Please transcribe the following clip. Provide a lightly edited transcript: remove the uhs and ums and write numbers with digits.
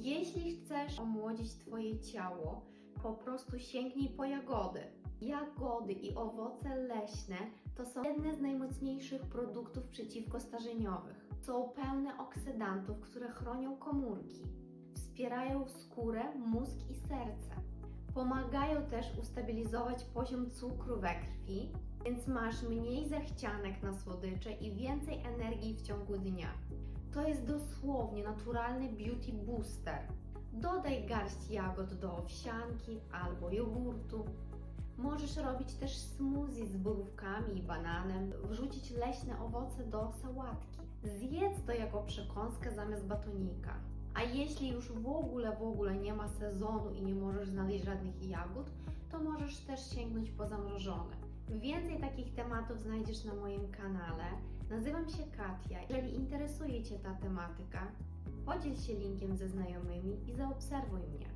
Jeśli chcesz omłodzić Twoje ciało, po prostu sięgnij po jagody. Jagody i owoce leśne to są jedne z najmocniejszych produktów przeciwkostarzeniowych. Są pełne oksydantów, które chronią komórki, wspierają skórę, mózg i serce. Pomagają też ustabilizować poziom cukru we krwi, więc masz mniej zachcianek na słodycze i więcej energii w ciągu dnia. To jest dosłownie naturalny beauty booster. Dodaj garść jagód do owsianki albo jogurtu. Możesz robić też smoothie z borówkami i bananem, wrzucić leśne owoce do sałatki. Zjedz to jako przekąskę zamiast batonika. A jeśli już w ogóle nie ma sezonu i nie możesz znaleźć żadnych jagód, to możesz też sięgnąć po zamrożone. Więcej takich tematów znajdziesz na moim kanale. Nazywam się Katia. Jeżeli interesuje Cię ta tematyka, podziel się linkiem ze znajomymi i zaobserwuj mnie.